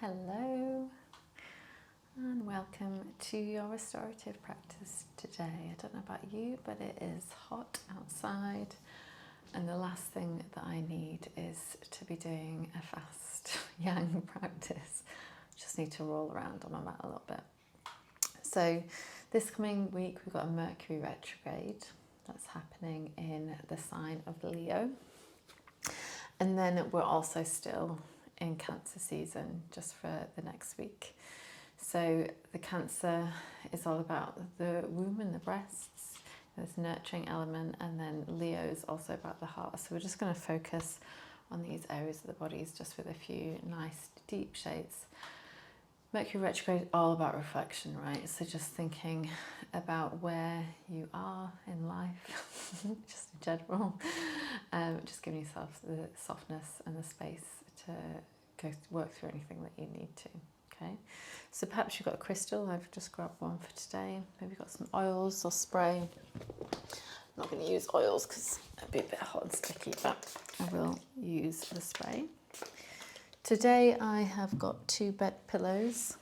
Hello and welcome to your restorative practice today. I don't know about you, but it is hot outside and the last thing that I need is to be doing a fast yang practice. Just need to roll around on my mat a little bit. So this coming week we've got a Mercury Retrograde that's happening in the sign of Leo, and then we're also still in Cancer season just for the next week. So the Cancer is all about the womb and the breasts, this nurturing element, and then Leo is also about the heart. So we're just going to focus on these areas of the bodies just with a few nice deep shades. Mercury retrograde is all about reflection, right? So just thinking about where you are in life, just in general, just giving yourself the softness and the space to go work through anything that you need to. Okay, so perhaps you've got a crystal. I've just grabbed one for today. Maybe you've got some oils or spray. I'm not going to use oils because it'd be a bit hot and sticky, but I will use the spray. Today I have got 2 bed pillows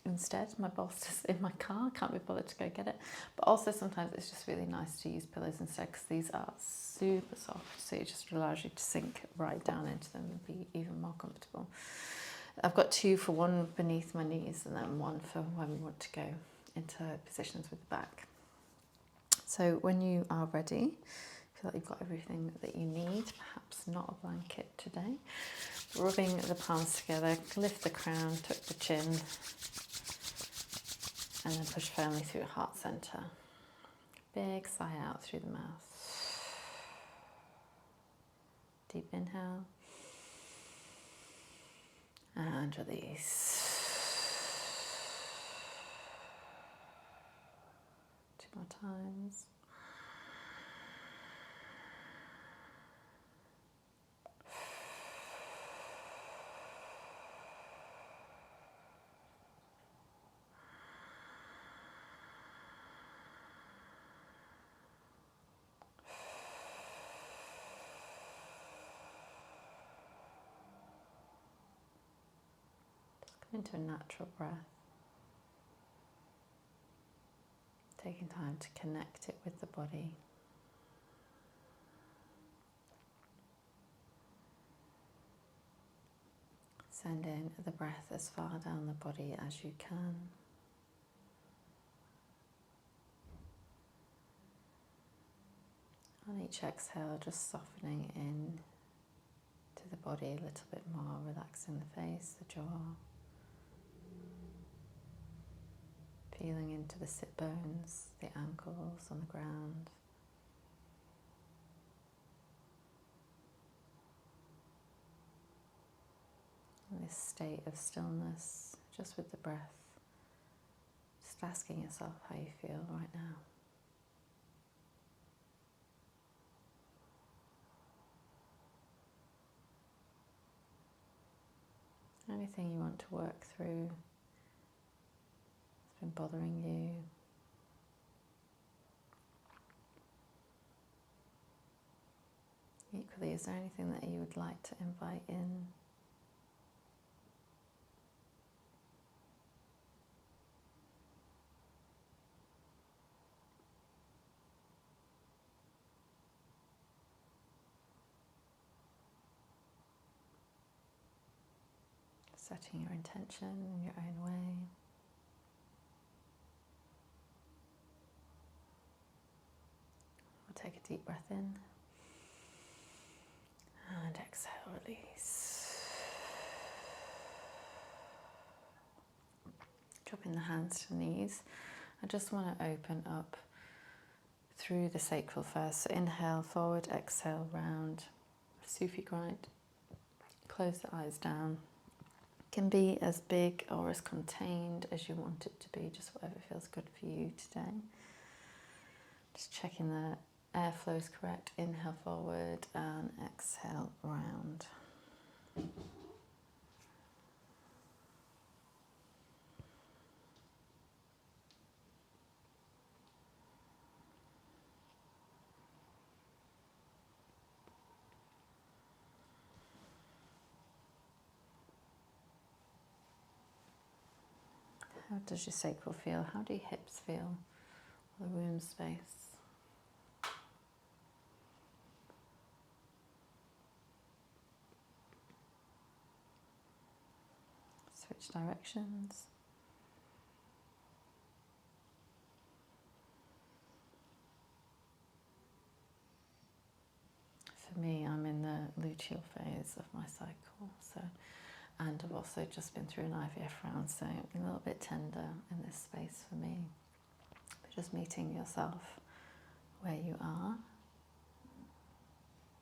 instead. My boss is in my car, can't be bothered to go get it. But also sometimes it's just really nice to use pillows instead because these are super soft, so it just allows you to sink right down into them and be even more comfortable. I've got 2 for one beneath my knees and then one for when we want to go into positions with the back. So when you are ready, feel like you've got everything that you need, perhaps not a blanket today. Rubbing the palms together, lift the crown, tuck the chin, and then push firmly through heart center. Big sigh out through the mouth. Deep inhale. And release. 2 more times. Into a natural breath, taking time to connect it with the body. Send in the breath as far down the body as you can. On each exhale, just softening in to the body a little bit more, relaxing the face, the jaw. Feeling into the sit bones, the ankles on the ground. And this state of stillness, just with the breath. Just asking yourself how you feel right now. Anything you want to work through that's been bothering you. Equally, is there anything that you would like to invite in? Setting your intention in your own way. We'll take a deep breath in. And exhale, release. Dropping the hands to the knees. I just want to open up through the sacral first. So inhale, forward, exhale, round. Sufi grind. Close the eyes down. Can be as big or as contained as you want it to be, just whatever feels good for you today. Just checking the airflow is correct. Inhale forward and exhale round. How does your sacral feel? How do your hips feel? The womb space. Switch directions. For me, I'm in the luteal phase of my cycle, and I've also just been through an IVF round, so a little bit tender in this space for me. But just meeting yourself where you are.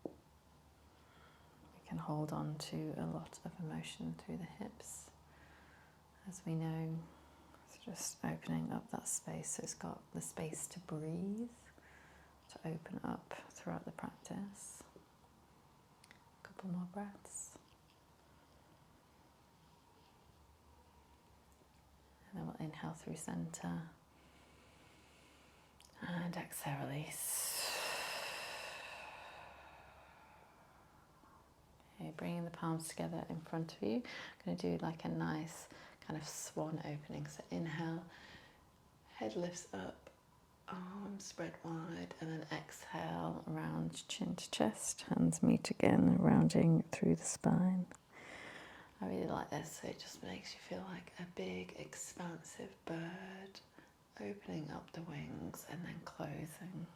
We can hold on to a lot of emotion through the hips, as we know. So just opening up that space, so it's got the space to breathe, to open up throughout the practice. A couple more breaths. And then we'll inhale through center and exhale, release. Okay, bringing the palms together in front of you. I'm going to do like a nice kind of swan opening. So inhale, head lifts up, arms spread wide, and then exhale, round chin to chest, hands meet again, rounding through the spine. I really like this, so it just makes you feel like a big, expansive bird, opening up the wings and then closing.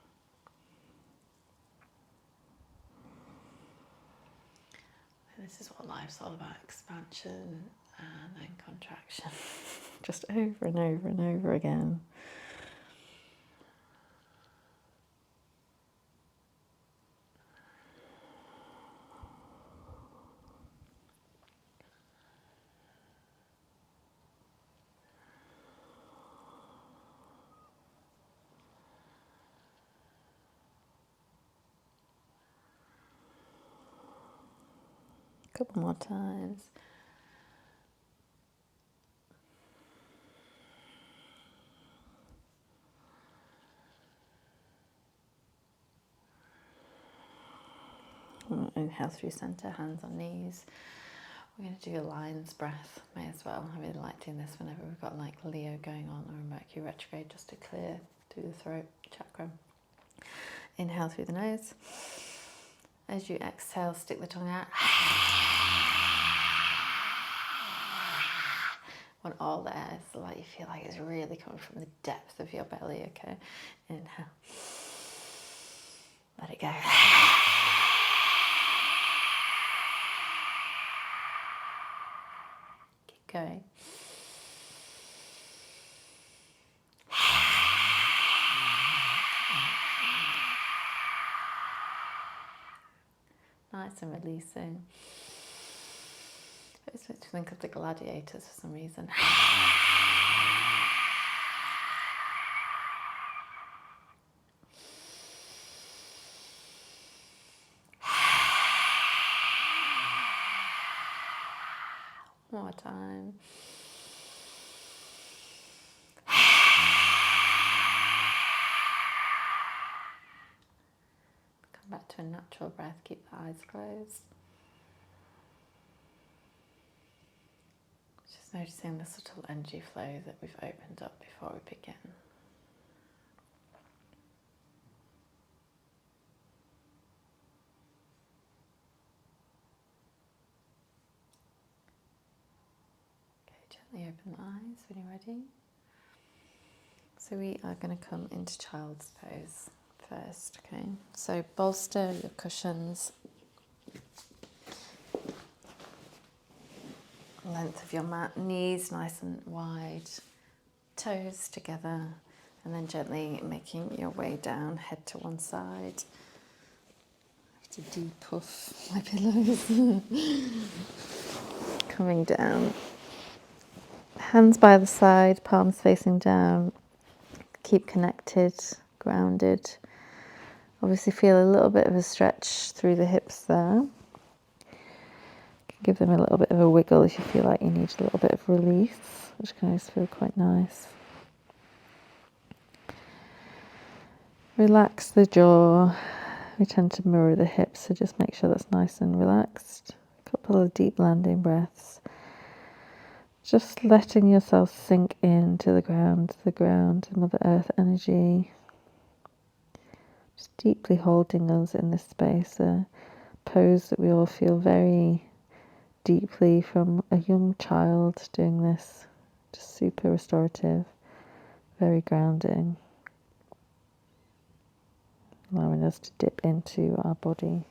And this is what life's all about, expansion and then contraction, just over and over and over again. A couple more times. Inhale through center, hands on knees. We're going to do a lion's breath, may as well. I really like doing this whenever we've got like Leo going on or a Mercury Retrograde, just to clear through the throat chakra. Inhale through the nose. As you exhale, stick the tongue out. Want all the air, so like you feel like it's really coming from the depth of your belly, okay? Inhale. Let it go. Keep going. Nice and releasing. I just like to think of the gladiators for some reason. One more time. Come back to a natural breath. Keep the eyes closed. Just noticing the subtle energy flow that we've opened up before we begin. Okay, gently open the eyes when you're ready. So we are going to come into child's pose first, okay? So bolster your cushions, length of your mat, knees nice and wide, toes together, and then gently making your way down, head to one side. I have to de-puff my pillows. Coming down. Hands by the side, palms facing down. Keep connected, grounded. Obviously feel a little bit of a stretch through the hips there. Give them a little bit of a wiggle if you feel like you need a little bit of release, which can always feel quite nice. Relax the jaw. We tend to mirror the hips, so just make sure that's nice and relaxed. A couple of deep landing breaths. Just letting yourself sink into the ground, Mother Earth energy. Just deeply holding us in this space, a pose that we all feel very deeply from a young child doing this. Just super restorative, very grounding, allowing us to dip into our body.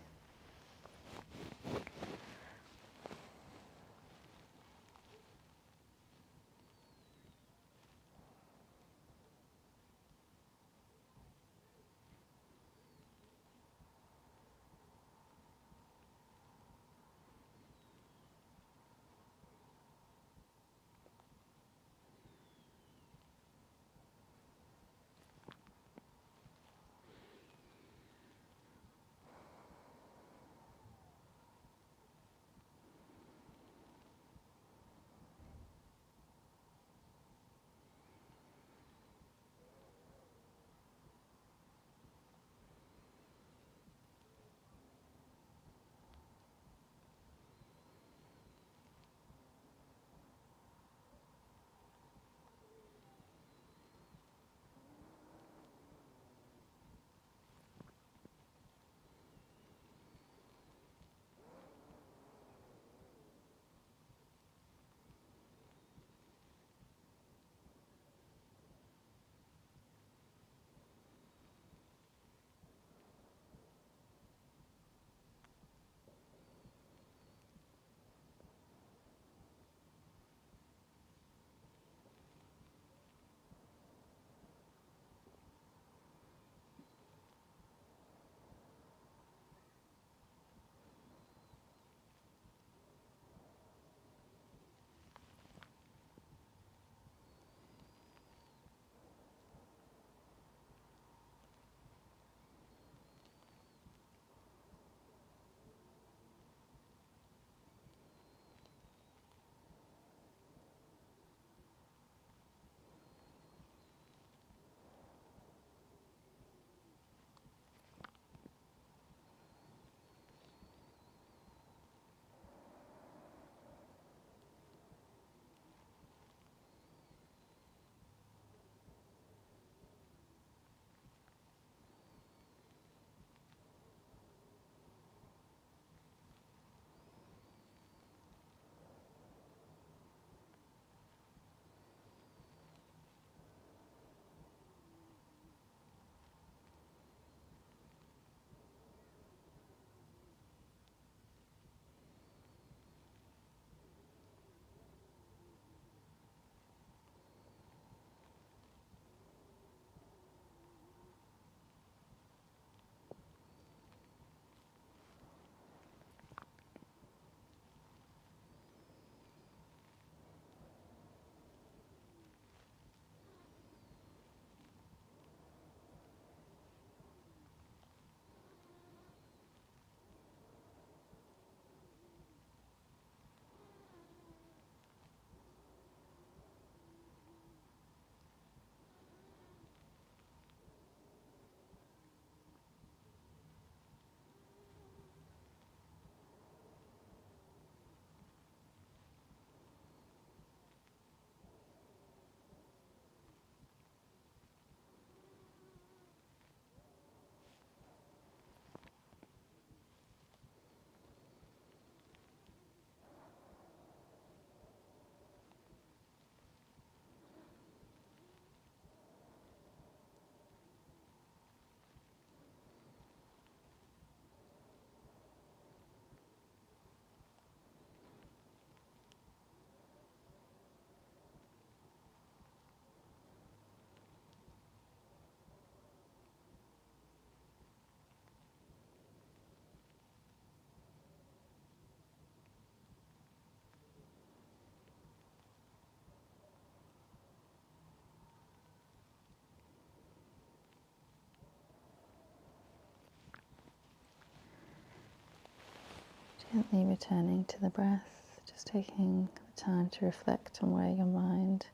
Gently returning to the breath, just taking the time to reflect on where your mind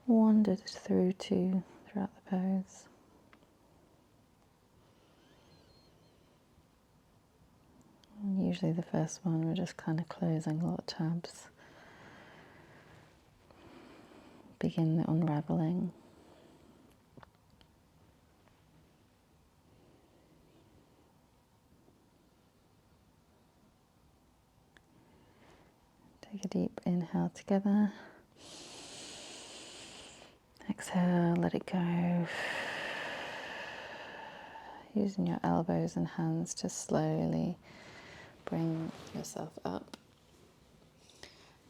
wandered through to throughout the pose. And usually the first one, we're just kind of closing a lot of tabs begin the unraveling. Take a deep inhale together. Exhale, let it go. Using your elbows and hands to slowly bring yourself up.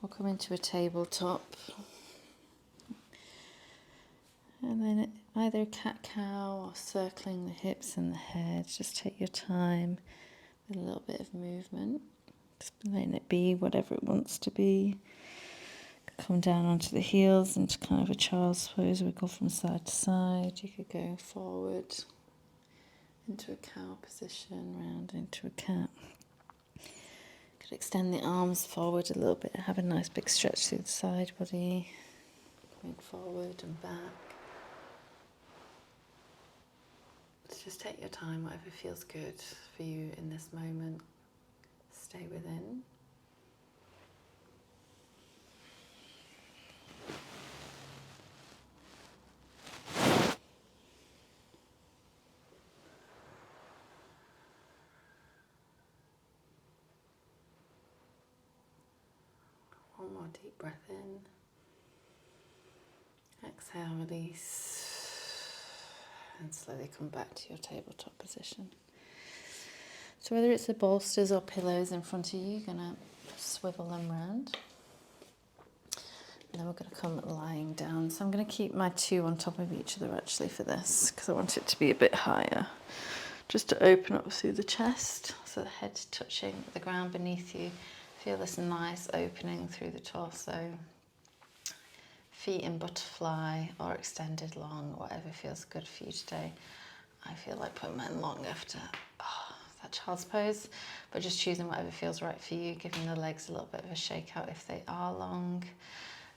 We'll come into a tabletop. And then either cat-cow or circling the hips and the head. Just take your time with a little bit of movement. Just letting it be whatever it wants to be. Come down onto the heels into kind of a child's pose. Wiggle from side to side. You could go forward into a cow position, round into a cat. Could extend the arms forward a little bit. Have a nice big stretch through the side body. Going forward and back. Just take your time, whatever feels good for you in this moment. Stay within. One more deep breath in. Exhale, release. And slowly come back to your tabletop position. So whether it's the bolsters or pillows in front of you, you're going to swivel them round. And then we're going to come lying down. So I'm going to keep my two on top of each other actually for this, because I want it to be a bit higher. Just to open up through the chest, so the head's touching the ground beneath you. Feel this nice opening through the torso. Feet in butterfly or extended long, whatever feels good for you today. I feel like putting mine long after that child's pose, but just choosing whatever feels right for you, giving the legs a little bit of a shake out if they are long.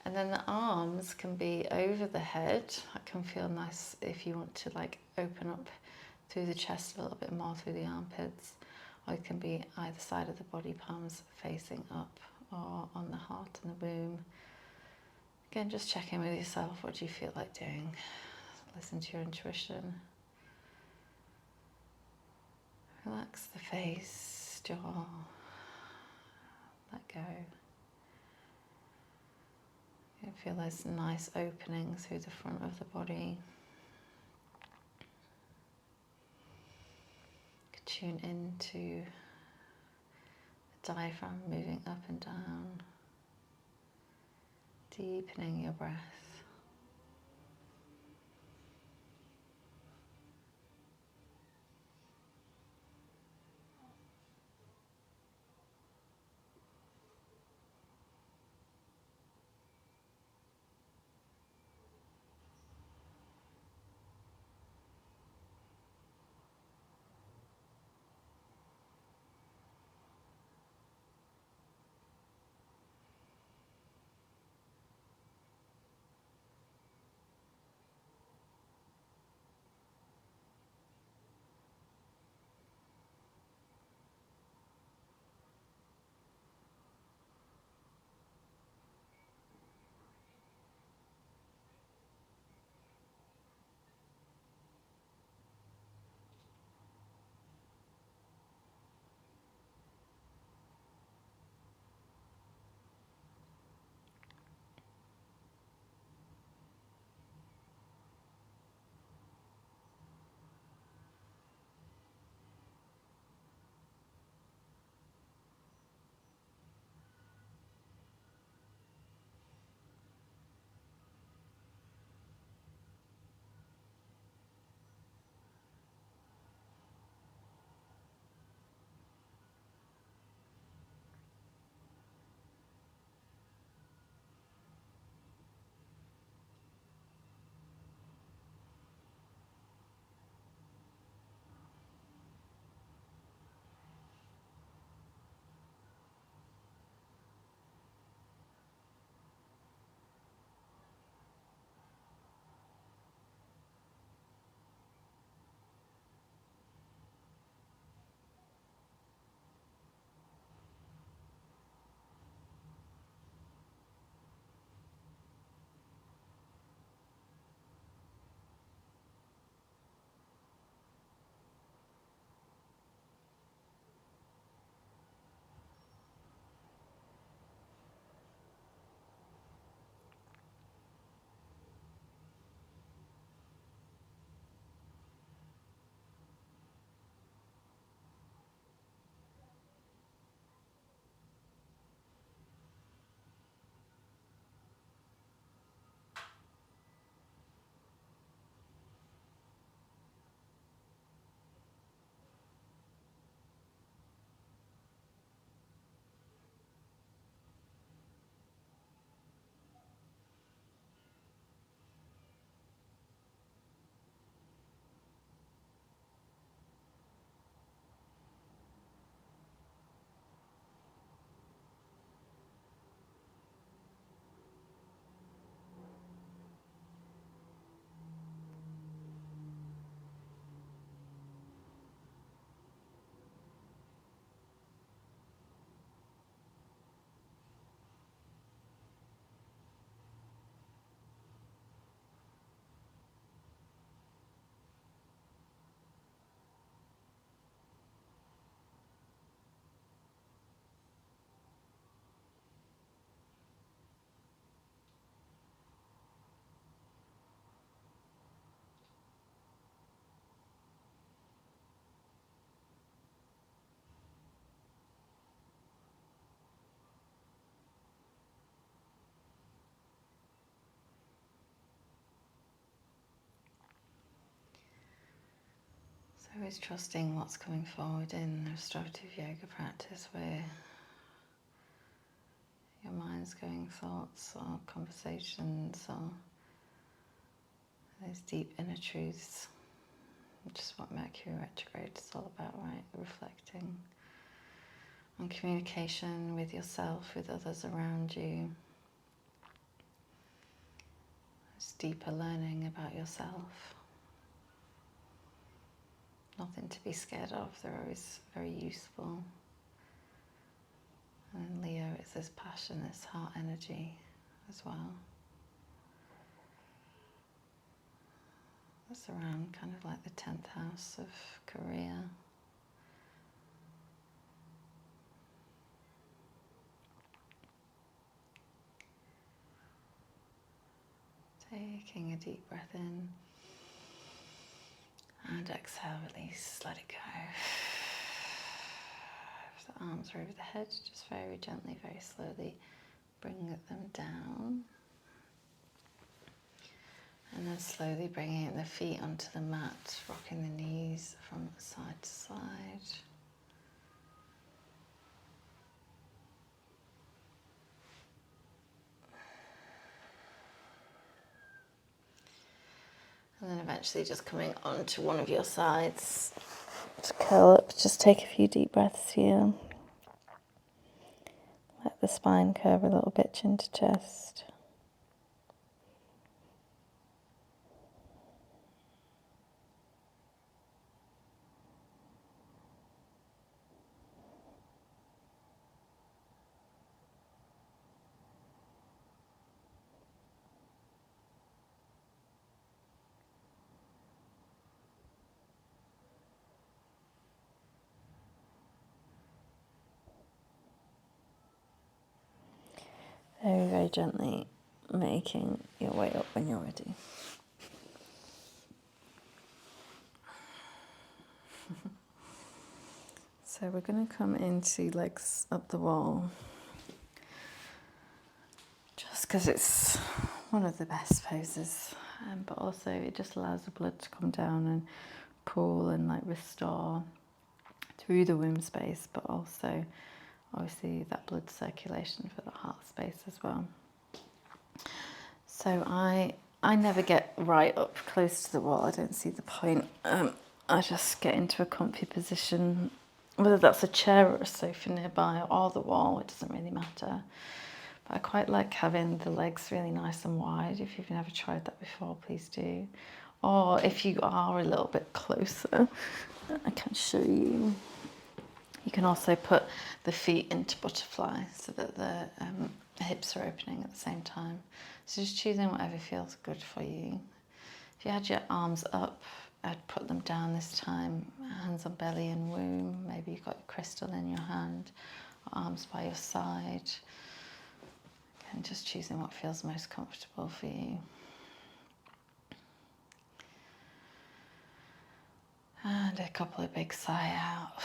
And then the arms can be over the head. That can feel nice if you want to like open up through the chest a little bit more through the armpits, or it can be either side of the body, palms facing up or on the heart and the womb. Again, just check in with yourself. What do you feel like doing? Listen to your intuition. Relax the face, jaw. Let go. You can feel those nice openings through the front of the body. You can tune into the diaphragm moving up and down. Deepening your breath. Always trusting what's coming forward in the restorative yoga practice, where your mind's going, thoughts or conversations or those deep inner truths, which is what Mercury Retrograde is all about, right? Reflecting on communication with yourself, with others around you. It's deeper learning about yourself. Nothing to be scared of, they're always very useful. And Leo is this passion, this heart energy as well. That's around kind of like the 10th house of career. Taking a deep breath in and exhale, release, let it go. If the arms are over the head, just very gently, very slowly bring them down. And then slowly bringing the feet onto the mat, rocking the knees from side to side. And then eventually just coming onto one of your sides. Just curl up, just take a few deep breaths here. Let the spine curve a little bit, chin to chest. Very, very gently making your way up when you're ready. So we're going to come into legs up the wall, just because it's one of the best poses, but also it just allows the blood to come down and pool and like restore through the womb space, but also obviously that blood circulation for the heart space as well. So I never get right up close to the wall. I don't see the point. I just get into a comfy position, whether that's a chair or a sofa nearby or the wall, it doesn't really matter. But I quite like having the legs really nice and wide. If you've never tried that before, please do. Or if you are a little bit closer, I can show you. You can also put the feet into butterfly so that the hips are opening at the same time. So just choosing whatever feels good for you. If you had your arms up, I'd put them down this time, hands on belly and womb. Maybe you've got your crystal in your hand, or arms by your side. And just choosing what feels most comfortable for you. And a couple of big sigh out.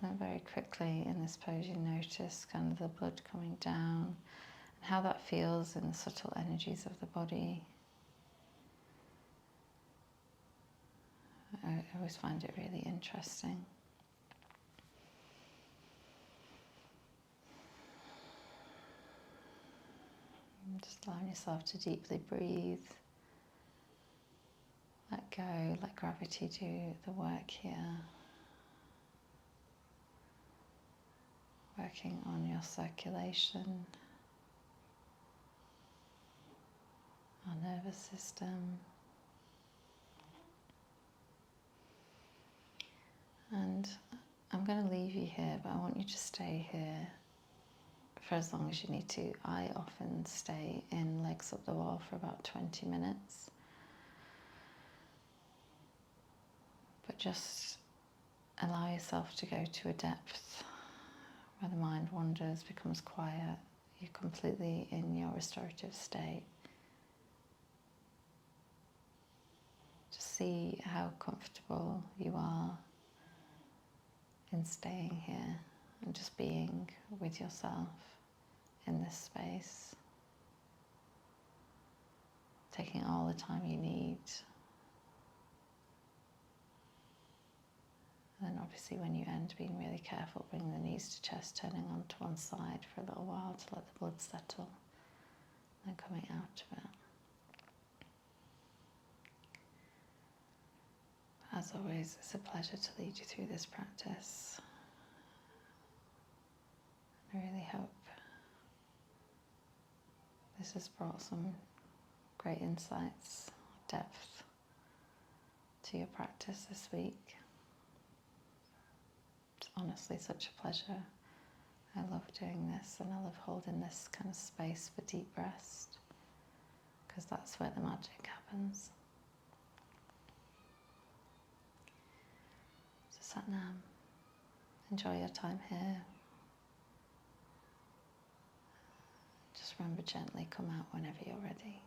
And very quickly in this pose you notice kind of the blood coming down and how that feels in the subtle energies of the body. I always find it really interesting. And just allowing yourself to deeply breathe. Let go, let gravity do the work here. Working on your circulation, our nervous system. And I'm going to leave you here, but I want you to stay here for as long as you need to. I often stay in legs up the wall for about 20 minutes. But just allow yourself to go to a depth where the mind wanders, becomes quiet. You're completely in your restorative state. Just see how comfortable you are in staying here and just being with yourself in this space, taking all the time you need. And then obviously when you end, being really careful, bringing the knees to chest, turning onto one side for a little while to let the blood settle, and coming out of it. As always, it's a pleasure to lead you through this practice. I really hope this has brought some great insights, depth to your practice this week. It's honestly such a pleasure. I love doing this, and I love holding this kind of space for deep rest, because that's where the magic happens. So Satnam, enjoy your time here. Just remember, gently come out whenever you're ready.